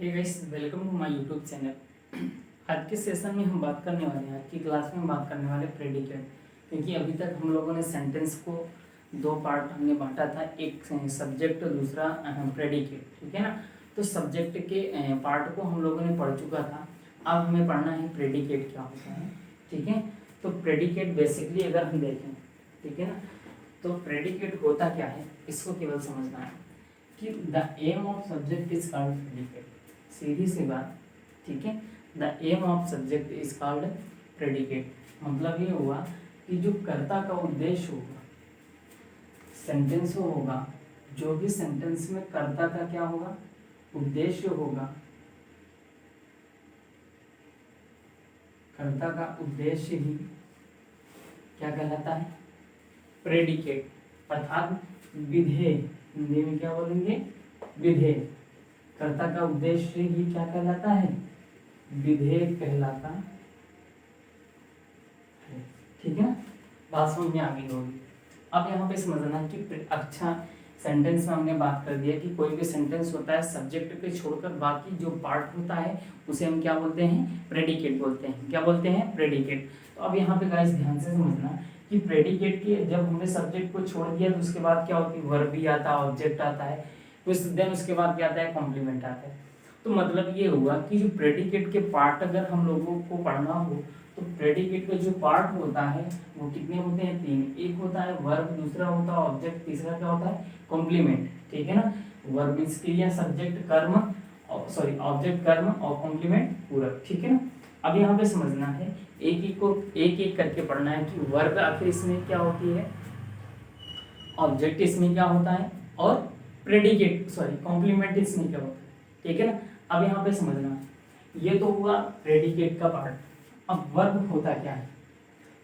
Hey guys, welcome to my YouTube channel. आज के session में हम बात करने वाले हैं, आज की क्लास में हम बात करने वाले प्रेडिकेट। क्योंकि अभी तक हम लोगों ने सेंटेंस को दो पार्ट हमने बांटा था, एक सब्जेक्ट और दूसरा प्रेडिकेट, ठीक है ना। तो सब्जेक्ट के पार्ट को हम लोगों ने पढ़ चुका था। अब हमें पढ़ना है प्रेडिकेट क्या होता है, ठीक है। तो प्रेडिकेट बेसिकली अगर हम देखें, ठीक है ना, तो प्रेडिकेट होता क्या है इसको केवल समझना है कि the aim of subject is called predicate. सीधी सी बात, ठीक है। The aim of subject is called predicate. मतलब ये हुआ कि जो कर्ता का उद्देश्य होगा, सेंटेंस होगा, जो भी सेंटेंस में कर्ता का क्या होगा, उद्देश्य होगा, कर्ता का उद्देश्य ही क्या कहलाता है, प्रेडिकेट, अर्थात विधेय। हिंदी में क्या बोलेंगे, विधेय। कर्ता का उद्देश्य ही क्या कहलाता है, विधेय कहलाता है, ठीक है ना। बात समझ में आ गई होगी। अब यहाँ पे समझना है कि अच्छा सेंटेंस में हमने बात कर दिया कि कोई भी सेंटेंस होता है सब्जेक्ट पे छोड़कर बाकी जो पार्ट होता है उसे हम क्या बोलते हैं, प्रेडिकेट बोलते हैं। क्या बोलते हैं, प्रेडिकेट। तो अब यहाँ पे गाइस ध्यान से समझना कि प्रेडिकेट के जब हमने सब्जेक्ट को छोड़ दिया तो उसके बाद क्या होती है, वर्ब भी आता है, ऑब्जेक्ट आता है, देन उसके बाद क्या आता है, कॉम्प्लीमेंट आता है। तो मतलब ये हुआ कि जो प्रेडिकेट के पार्ट अगर हम लोगों को पढ़ना हो तो प्रेडिकेट का जो पार्ट होता है वो कितने होते हैं, तीन। एक होता है वर्ब, दूसरा होता है ऑब्जेक्ट, तीसरा क्या होता है, कॉम्प्लीमेंट, ठीक है ना। वर्ब मींस क्रिया, सब्जेक्ट कर्म, सॉरी ऑब्जेक्ट कर्म और कॉम्प्लीमेंट पूरक, ठीक है ना। अब यहाँ पे समझना है, एक एक करके पढ़ना है कि वर्ब आखिर इसमें क्या होती है, ऑब्जेक्ट इसमें क्या होता है, और प्रेडिकेट सॉरी कॉम्प्लीमेंट इसमें क्या होता है, ठीक है ना। अब यहाँ पे समझना, ये तो हुआ प्रेडिकेट का पार्ट। अब वर्ब होता क्या है,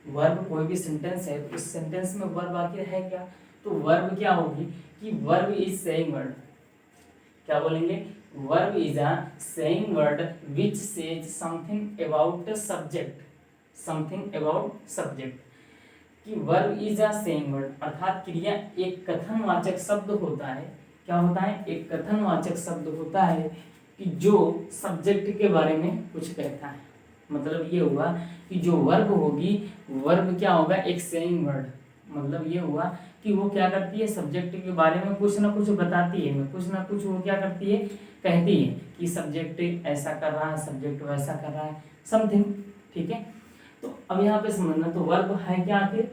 वर्ब कोई भी सेंटेंस है तो इस सेंटेंस में वर्ब आखिर है क्या, तो वर्ब क्या होगी कि वर्ब इज सेइंग वर्ड। क्या बोलेंगे, verb is a saying word which says something about subject, something about subject. कि verb is a saying word, अर्थात क्रिया एक कथनवाचक शब्द होता है। क्या होता है, एक कथनवाचक शब्द होता है कि जो सब्जेक्ट के बारे में कुछ कहता है। मतलब ये हुआ कि जो वर्ब होगी, वर्ब क्या होगा, एक सेइंग वर्ड। मतलब ये हुआ कि वो क्या करती है, सब्जेक्ट के बारे में कुछ ना कुछ बताती है, कुछ ना कुछ वो क्या करती है, कहती है कि सब्जेक्ट ऐसा कर रहा है, सब्जेक्ट वैसा कर रहा है, समथिंग, ठीक है। तो अब यहाँ पे समझना, तो वर्ब है क्या आखिर,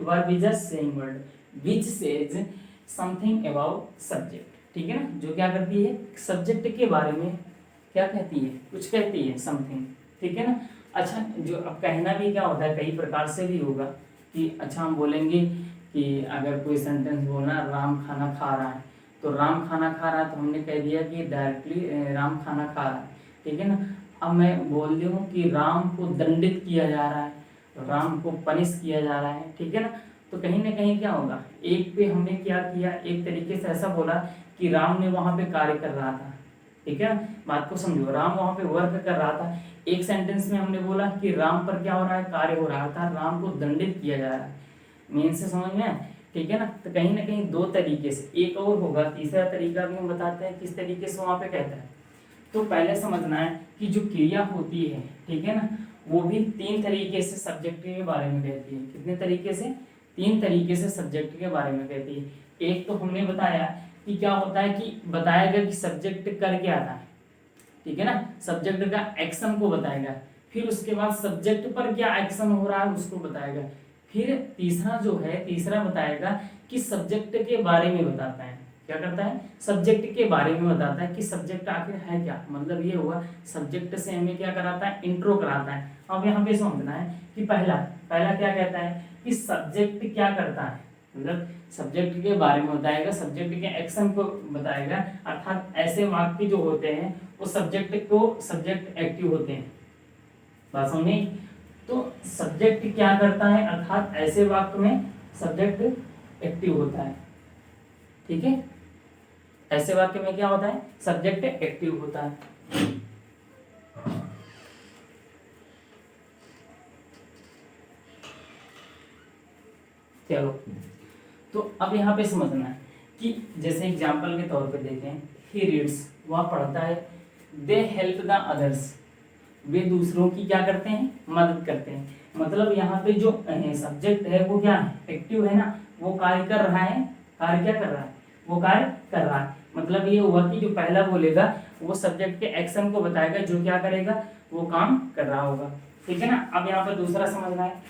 verb is a saying word which says something about subject, ठीक है ना। जो क्या करती है, सब्जेक्ट के बारे में क्या कहती है, कुछ कहती है, समथिंग, ठीक है ना। अच्छा, जो अब कहना भी क्या होता है, कई प्रकार से भी होगा कि अच्छा हम बोलेंगे कि अगर कोई सेंटेंस बोलना, राम खाना खा रहा है, तो राम खाना खा रहा है तो हमने कह दिया कि डायरेक्टली राम खाना खा रहा है, ठीक है ना। अब मैं बोल दूँ कि राम को दंडित किया जा रहा है, राम को पनिश किया जा रहा है, ठीक है ना। तो कहीं ना कहीं क्या होगा, एक पे हमने क्या किया, एक तरीके से ऐसा बोला कि राम ने वहां पे कार्य कर रहा था, ठीक है ना। बात को समझो, राम वहां पे वर्क कर रहा था। एक सेंटेंस में हमने बोला कि राम पर क्या हो रहा है, कार्य हो रहा था, राम को दंडित किया जा रहा है। मेन से समझ में आया, ठीक है ना। तो कहीं ना कहीं दो तरीके से, एक और होगा, तीसरा तरीका भी हम बताते हैं किस तरीके से वहां पे कहता है। तो पहले समझना है कि जो क्रिया होती है, ठीक है ना, वो भी तीन तरीके से सब्जेक्ट के बारे में कहती है। कितने तरीके से, तीन तरीके से सब्जेक्ट के बारे में कहती है। एक तो हमने बताया कि क्या होता है कि बताएगा कि सब्जेक्ट कर क्या रहा है, ठीक है ना, सब्जेक्ट का एक्शन को बताएगा। फिर उसके बाद सब्जेक्ट पर क्या एक्शन हो रहा है उसको बताएगा। फिर तीसरा जो है, तीसरा बताएगा कि सब्जेक्ट के बारे में बताता है। क्या करता है, सब्जेक्ट के बारे में बताता है कि सब्जेक्ट आखिर है क्या। मतलब ये हुआ, सब्जेक्ट से हमें क्या कराता है, इंट्रो कराता है। अब यहाँ पे समझना है कि पहला पहला क्या कहता है कि सब्जेक्ट क्या करता है, मतलब सब्जेक्ट के बारे में बताएगा, सब्जेक्ट के एक्शन को बताएगा। अर्थात ऐसे वाक्य जो होते हैं वो सब्जेक्ट एक्टिव होते हैं। बात समझे, तो सब्जेक्ट क्या करता है, अर्थात ऐसे वाक्य में सब्जेक्ट एक्टिव होता है, ठीक है। ऐसे वाक्य में क्या होता है, सब्जेक्ट एक्टिव होता है। चलो, तो अब यहाँ पे समझना है कि जैसे एग्जाम्पल के तौर पे देखें, ही रीड्स, वह पढ़ता है, दे हेल्प द अदर्स, वे दूसरों की क्या करते हैं, मदद करते हैं। मतलब यहाँ पे जो सब्जेक्ट है वो क्या है, एक्टिव है ना, वो कार्य कर रहा है, कार्य क्या कर रहा है, वो कार्य कर रहा है। मतलब ये हुआ कि जो पहला बोलेगा वो सब्जेक्ट के एक्शन को बताएगा, जो क्या करेगा, वो काम कर रहा होगा। ठीक है ना। अब यहाँ पर दूसरा समझना है,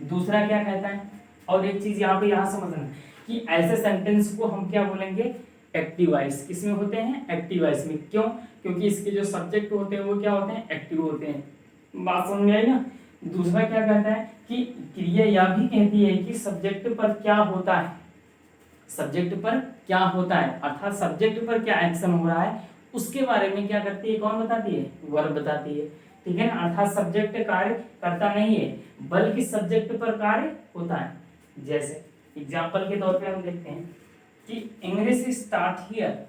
दूसरा क्या कहता है। और एक चीज यहाँ पे यहाँ समझना है कि ऐसे सेंटेंस को हम क्या बोलेंगे, एक्टिव वॉइस। किसमें होते हैं, एक्टिव वॉइस में। क्यों, क्योंकि इसके जो सब्जेक्ट होते हैं वो क्या होते हैं, एक्टिव होते हैं। बात समझ में आई ना। दूसरा क्या कहता है कि क्रिया यह भी कहती है कि सब्जेक्ट पर क्या होता है, सब्जेक्ट पर क्या होता है, अर्थात सब्जेक्ट पर क्या एक्शन हो रहा है उसके बारे में क्या करती है, कौन बताती है, वर्ब बताती है। ठीक है ना। अर्थात सब्जेक्ट कार्य करता नहीं है, बल्कि सब्जेक्ट पर कार्य होता है। जैसे एग्जाम्पल के तौर पे हम देखते हैं कि English is start here,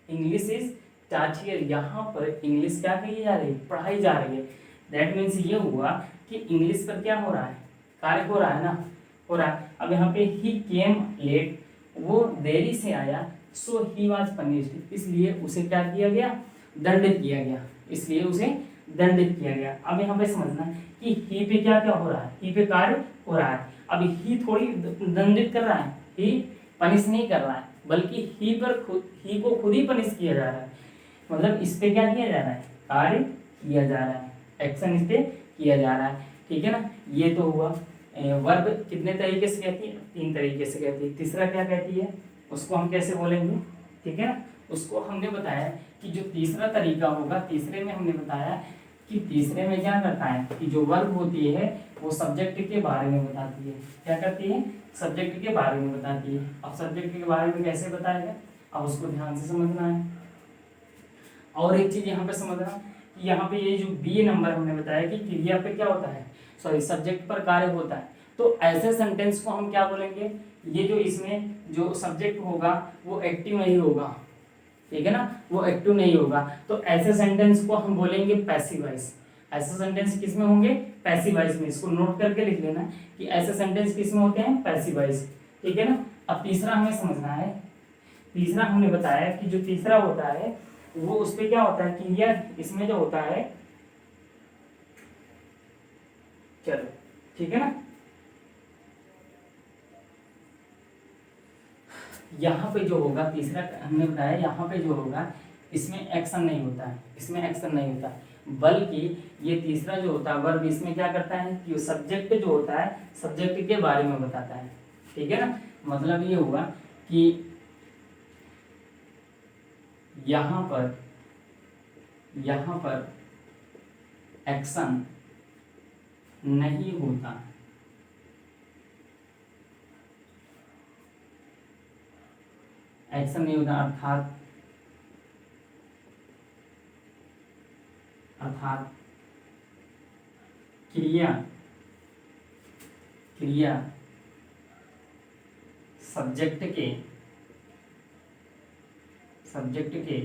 English is start here, यहाँ पर इंग्लिश क्या कही जा रही है, पढ़ाई जा रही है। दैट मीन्स ये हुआ कि इंग्लिश पर क्या हो रहा है, कार्य हो रहा है ना, हो रहा है। अब यहाँ पे ही केम लेट, वो देरी से आया, सो ही वाज पनिश्ड, इसलिए उसे क्या किया गया, दंडित किया गया, इसलिए उसे दंडित किया गया। अब यहाँ पे समझना कि ही पे क्या क्या हो रहा है, ही पे कार्य हो रहा है। अब ही थोड़ी दंडित कर रहा है, ही पनिश नहीं कर रहा है, बल्कि ही पर खुद, ही को खुद ही पनिश किया जा रहा है। मतलब इस पे क्या किया जा रहा है, कार्य किया जा रहा है, एक्शन इस पे किया जा रहा है। ठीक है ना। ये तो हुआ। वर्ब कितने तरीके से कहती है, 3 तरीके से कहती है। तीसरा क्या कहती है, उसको हम कैसे बोलेंगे। ठीक है ना। उसको हमने बताया कि जो तीसरा तरीका होगा, तीसरे में हमने बताया कि तीसरे में क्या करता है कि जो वर्ब होती है वो सब्जेक्ट के बारे में बताती है। क्या करती है, सब्जेक्ट के बारे में बताती है। अब सब्जेक्ट के बारे में कैसे बताएगा, अब उसको ध्यान से समझना है। और एक चीज यहाँ पे समझना कि यहाँ पे ये जो बी नंबर हमने बताया कि क्रिया पे क्या होता है, सॉरी सब्जेक्ट पर कार्य होता है। तो ऐसे सेंटेंस को हम क्या बोलेंगे, ये जो इसमें जो सब्जेक्ट होगा वो एक्टिव नहीं होगा। ठीक है ना, वो एक्टिव नहीं होगा। तो ऐसे सेंटेंस को हम बोलेंगे पैसिव वॉइस। ऐसे सेंटेंस किस में होंगे, पैसिव वॉइस में। इसको नोट करके लिख लेना कि ऐसे सेंटेंस किस में होते हैं, पैसिव वॉइस। ठीक है ना। अब तीसरा हमें समझना है, तीसरा हमने बताया कि जो तीसरा होता है वो उस पे क्या होता है, क्रिया इसमें जो होता है, चलो ठीक है ना, यहाँ पे जो होगा, तीसरा हमने बताया यहाँ पे जो होगा इसमें एक्शन नहीं होता है, इसमें एक्शन नहीं होता, बल्कि ये तीसरा जो होता है वर्ब, इसमें क्या करता है कि सब्जेक्ट जो होता है सब्जेक्ट के बारे में बताता है। ठीक है ना। मतलब ये हुआ कि यहाँ पर एक्शन नहीं होता, एक्शन नहीं होता, अर्थात क्रिया सब्जेक्ट के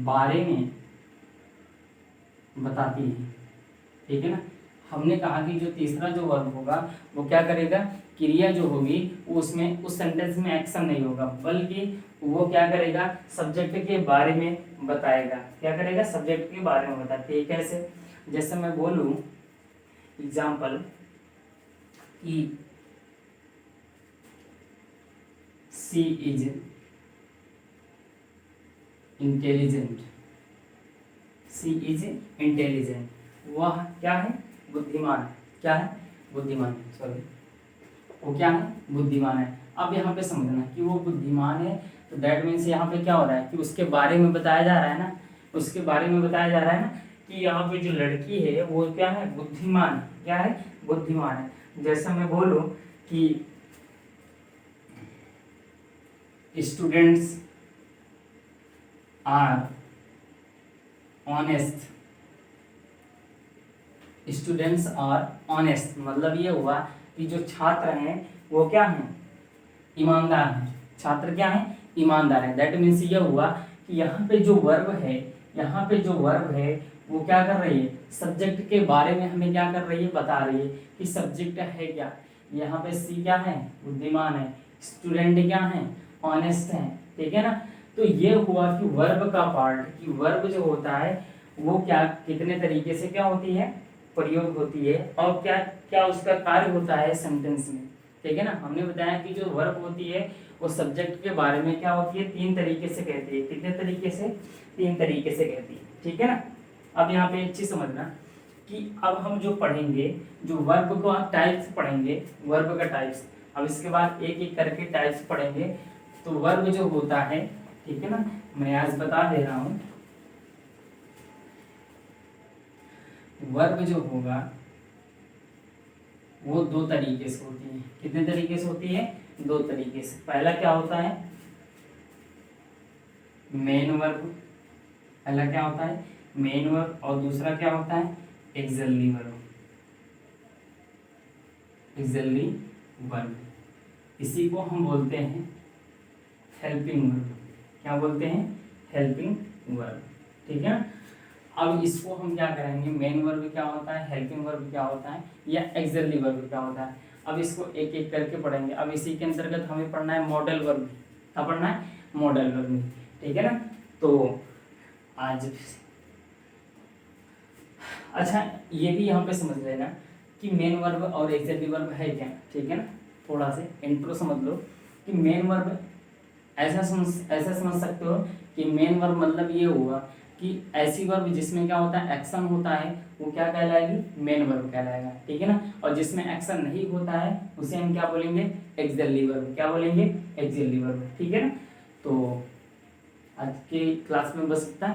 बारे में बताती है। ठीक है ना। हमने कहा कि जो तीसरा जो वर्ब होगा वो क्या करेगा, क्रिया जो होगी वो उसमें उस सेंटेंस में एक्शन नहीं होगा, बल्कि वो क्या करेगा, सब्जेक्ट के बारे में बताएगा। क्या करेगा, सब्जेक्ट के बारे में बताते हैं। कैसे, जैसे मैं बोलूं एग्जाम्पल कि she is intelligent, she is intelligent, वह क्या है, बुद्धिमान। क्या है, बुद्धिमान, सॉरी वो क्या है, बुद्धिमान है। अब यहाँ पे समझना कि वो बुद्धिमान है, तो दैट मीन्स यहाँ पे क्या हो रहा है कि उसके बारे में बताया जा रहा है ना, उसके बारे में बताया जा रहा है ना कि यहाँ पे जो लड़की है वो क्या है, बुद्धिमान, क्या है, बुद्धिमान है। जैसे मैं बोलूं कि students are honest, students are honest, मतलब ये हुआ कि जो छात्र हैं वो क्या हैं, ईमानदार हैं। छात्र क्या हैं, ईमानदार है। दैट मीन्स ये हुआ कि यहाँ पे जो वर्ब है, यहाँ पे जो वर्ब है वो क्या कर रही है, सब्जेक्ट के बारे में हमें क्या कर रही है, बता रही है कि सब्जेक्ट है क्या। यहाँ पे सी क्या है, बुद्धिमान है, स्टूडेंट क्या है, ऑनेस्ट है। ठीक है ना। तो ये हुआ कि वर्ब का पार्ट, कि वर्ब जो होता है वो क्या कितने तरीके से क्या होती है, प्रयोग होती है, और क्या क्या उसका कार्य होता है सेंटेंस में। ठीक है ना, हमने बताया कि जो वर्ब होती है वो सब्जेक्ट के बारे में क्या होती है, 3 तरीके से कहती है। कितने तरीके से, 3 तरीके से कहती है। ठीक है ना। अब यहाँ पे एक चीज समझना कि अब हम जो पढ़ेंगे, जो वर्ब को टाइप्स पढ़ेंगे, वर्ब का टाइप्स, अब इसके बाद एक एक करके टाइप्स पढ़ेंगे। तो वर्ब जो होता है, ठीक है ना, मैं आज बता दे रहा हूं, वर्ब जो होगा वो 2 तरीके से होती है। कितने तरीके से होती है, 2 तरीके से। पहला क्या होता है, मेन वर्ब, पहला क्या होता है मेन वर्ब, और दूसरा क्या होता है एक्सल्ली वर्ब, एक्सल्ली वर्ब। इसी को हम बोलते हैं हेल्पिंग वर्ब। क्या बोलते हैं, हेल्पिंग वर्ब। ठीक है। अब इसको हम क्या करेंगे, मेन वर्ब क्या होता है, हेल्पिंग वर्ब क्या होता है, या एक्सल्ली वर्ब क्या होता है। अब इसको एक एक करके पढ़ेंगे। अब इसी के अंतर्गत हमें पढ़ना है मॉडल वर्ब। क्या पढ़ना है, मॉडल वर्ब। ठीक है ना। तो आज अच्छा ये भी यहाँ पे समझ लेना कि मेन वर्ब और एक्सल्ली वर्ब है क्या। ठीक है ना, थोड़ा से इंट्रो समझ लो कि मेन वर्ब ऐसा समझ सकते हो कि मेन वर्ब मतलब ये हुआ कि ऐसी वर्ब जिसमें क्या होता है, एक्शन होता है, वो क्या कहलाएगी, मेन वर्ब कहलाएगा। ठीक है ना। और जिसमें एक्शन नहीं होता है उसे हम क्या बोलेंगे, एक्सल्ली वर्ब। क्या बोलेंगे, एक्सल्ली वर्ब। ठीक है ना। तो आज के क्लास में बस इतना।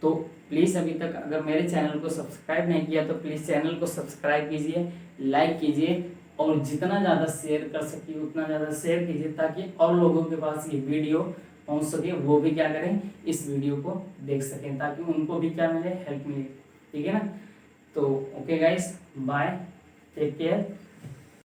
तो प्लीज़ अभी तक अगर मेरे चैनल को सब्सक्राइब नहीं किया तो प्लीज़ चैनल को सब्सक्राइब कीजिए, लाइक कीजिए, और जितना ज़्यादा शेयर कर सकिए उतना ज़्यादा शेयर कीजिए, ताकि और लोगों के पास ये वीडियो पहुंच सके, वो भी क्या करें, इस वीडियो को देख सकें, ताकि उनको भी क्या मिले, हेल्प मिले। ठीक है ना। तो okay guys, bye, take care.